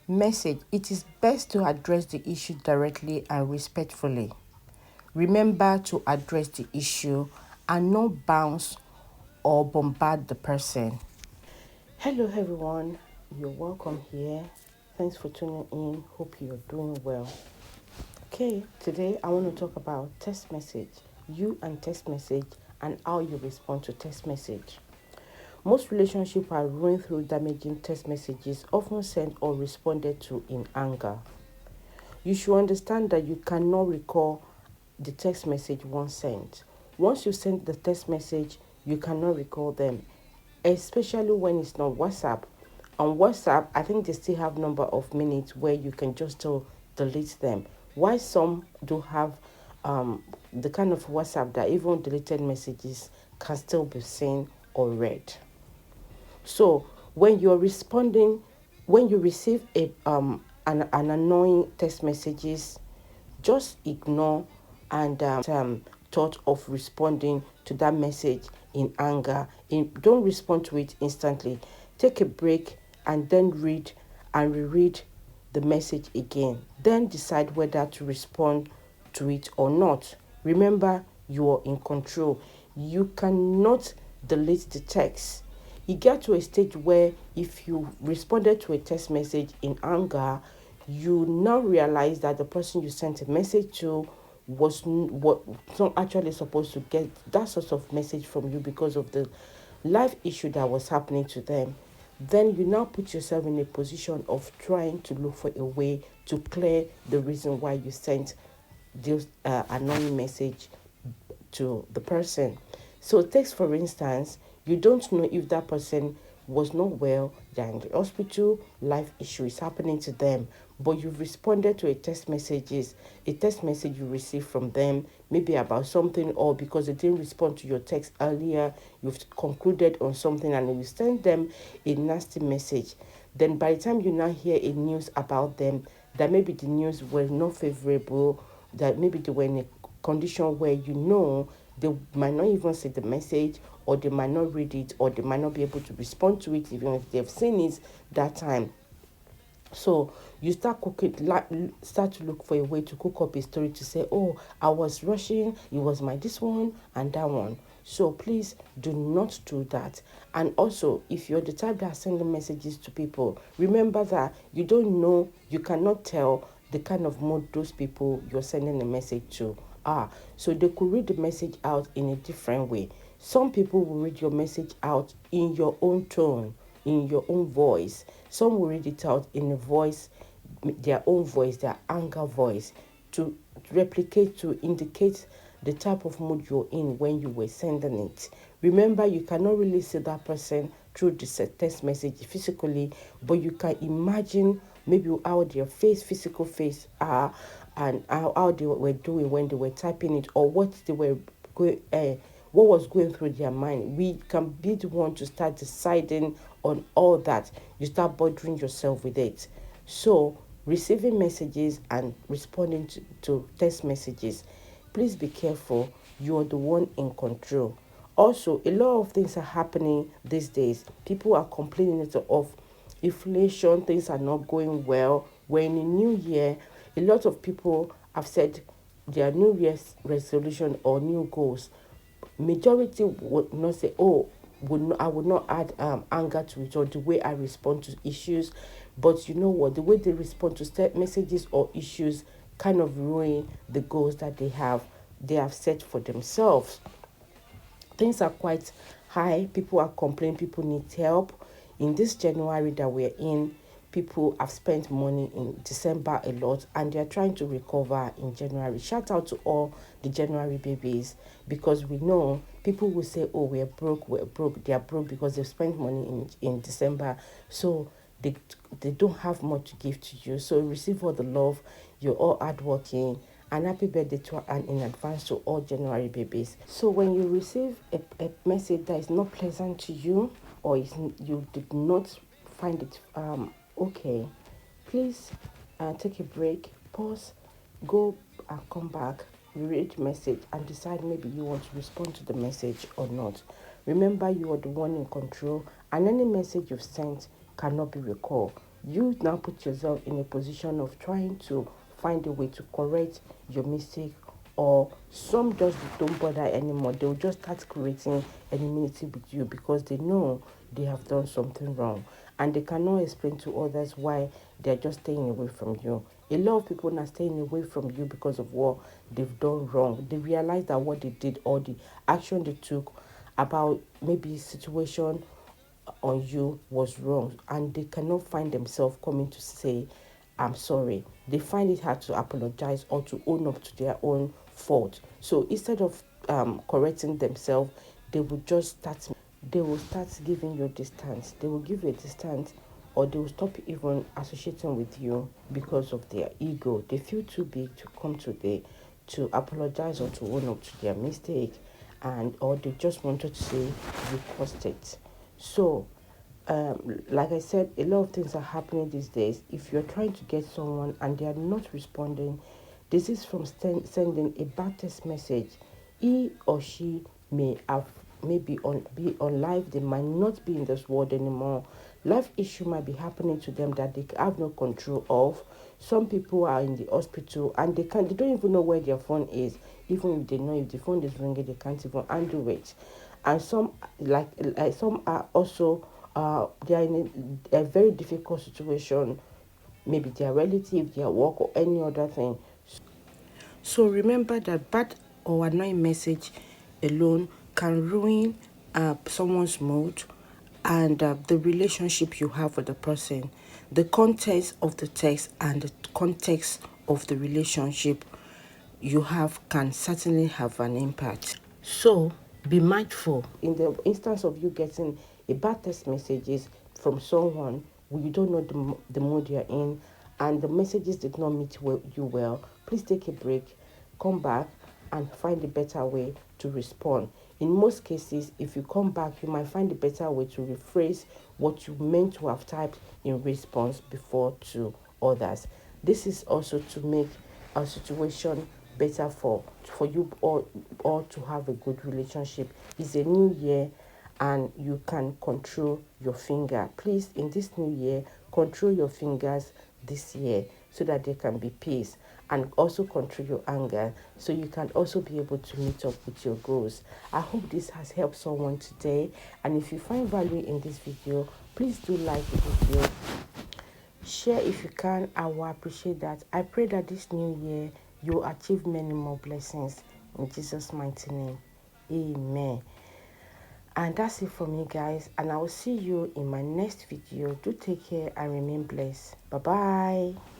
Message: it is best to address the issue directly and respectfully. Remember to address the issue and not bounce or bombard the person. Hello everyone, you're welcome here. Thanks for tuning in. Hope you're doing well. Okay, today I want to talk about text message, you and text message, and how you respond to text message. Most relationships are ruined through damaging text messages often sent or responded to in anger. You should understand that you cannot recall the text message once sent. Once you send the text message, you cannot recall them, especially when it's not WhatsApp. On WhatsApp, I think they still have number of minutes where you can just delete them. Why some do have the kind of WhatsApp that even deleted messages can still be seen or read. So when you're responding, when you receive an annoying text messages, just ignore and thought of responding to that message in anger. Don't respond to it instantly. Take a break and then read and reread the message again. Then decide whether to respond to it or not. Remember, you are in control. You cannot delete the text. You get to a stage where if you responded to a text message in anger, you now realize that the person you sent a message to was not actually supposed to get that sort of message from you because of the life issue that was happening to them. Then you now put yourself in a position of trying to look for a way to clear the reason why you sent this annoying message to the person. So take for instance, you don't know if that person was not well, they're in the hospital, life issue is happening to them, but you've responded to a text message you received from them, maybe about something, or because they didn't respond to your text earlier, you've concluded on something and you send them a nasty message. Then by the time you now hear a news about them, that maybe the news was not favorable, that maybe they were in a condition where they might not even see the message, or they might not read it, or they might not be able to respond to it even if they've seen it that time. So you start to look for a way to cook up a story to say, oh, I was rushing, it was my this one and that one. So please do not do that. And also, if you're the type that sending messages to people, remember that you don't know, you cannot tell the kind of mood those people you're sending a message to are. So they could read the message out in a different way. Some people will read your message out in your own tone, in your own voice. Some will read it out in a voice, their own voice, their anger voice, to replicate, to indicate the type of mood you're in when you were sending it. Remember, you cannot really see that person through the text message physically, but you can imagine maybe how their physical face are, and how they were doing when they were typing it, or what they were going, what was going through their mind. We can be the one to start deciding on all that. You start bothering yourself with it. So receiving messages and responding to text messages, please be careful. You are the one in control. Also, a lot of things are happening these days. People are complaining of inflation, things are not going well. We're in a new year. A lot of people have said their New Year's resolution or new goals. Majority would not say, oh, I would not add anger to it, or the way I respond to issues. But you know what? The way they respond to messages or issues kind of ruin the goals that they have set for themselves. Things are quite high. People are complaining. People need help. In this January that we're in, people have spent money in December a lot, and they're trying to recover in January. Shout out to all the January babies, because we know people will say, oh, we're broke. They are broke because they've spent money in December. So they don't have much to give to you. So receive all the love. You're all hardworking. And happy birthday to and in advance to all January babies. So when you receive a message that is not pleasant to you, or you did not find it okay, please take a break, pause, go and come back, read the message, and decide maybe you want to respond to the message or not. Remember, you are the one in control, and any message you've sent cannot be recalled. you now put yourself in a position of trying to find a way to correct your mistake, or some just don't bother anymore. They'll just start creating enmity with you because they know they have done something wrong, and they cannot explain to others why they're just staying away from you. A lot of people are staying away from you because of what they've done wrong. They realize that what they did or the action they took about maybe situation on you was wrong, and they cannot find themselves coming to say I'm sorry. They find it hard to apologize or to own up to their own fault. So instead of correcting themselves, they will just start they will start giving you distance. They will give you a distance, or they will stop even associating with you because of their ego. They feel too big to come to apologize or to own up to their mistake, and or they just wanted to say you caused it. So like I said, a lot of things are happening these days. If you're trying to get someone and they are not responding, this is from sending a bad text message. He or she may have maybe be on life. They might not be in this world anymore. Life issue might be happening to them that they have no control of. Some people are in the hospital and they don't even know where their phone is. Even if they know if the phone is ringing, they can't even handle it. And some some are also they are in a very difficult situation, maybe their relative, their work, or any other thing. So remember that bad or annoying message alone can ruin someone's mood and the relationship you have with the person. The context of the text and the context of the relationship you have can certainly have an impact. So be mindful. In the instance of you getting a bad text messages from someone who you don't know the mood you're in, and the messages did not meet you well, please take a break, come back, and find a better way to respond. In most cases, if you come back, you might find a better way to rephrase what you meant to have typed in response before to others. This is also to make a situation better for you all to have a good relationship. It's a new year and you can control your finger. Please, in this new year, control your fingers this year so that there can be peace, and also control your anger so you can also be able to meet up with your goals. I hope this has helped someone today, and if you find value in this video, please do like the video, share if you can. I will appreciate that. I pray that this new year you achieve many more blessings in Jesus' mighty name. Amen. And that's it for me, guys, and I will see you in my next video. Do take care and remain blessed. Bye bye.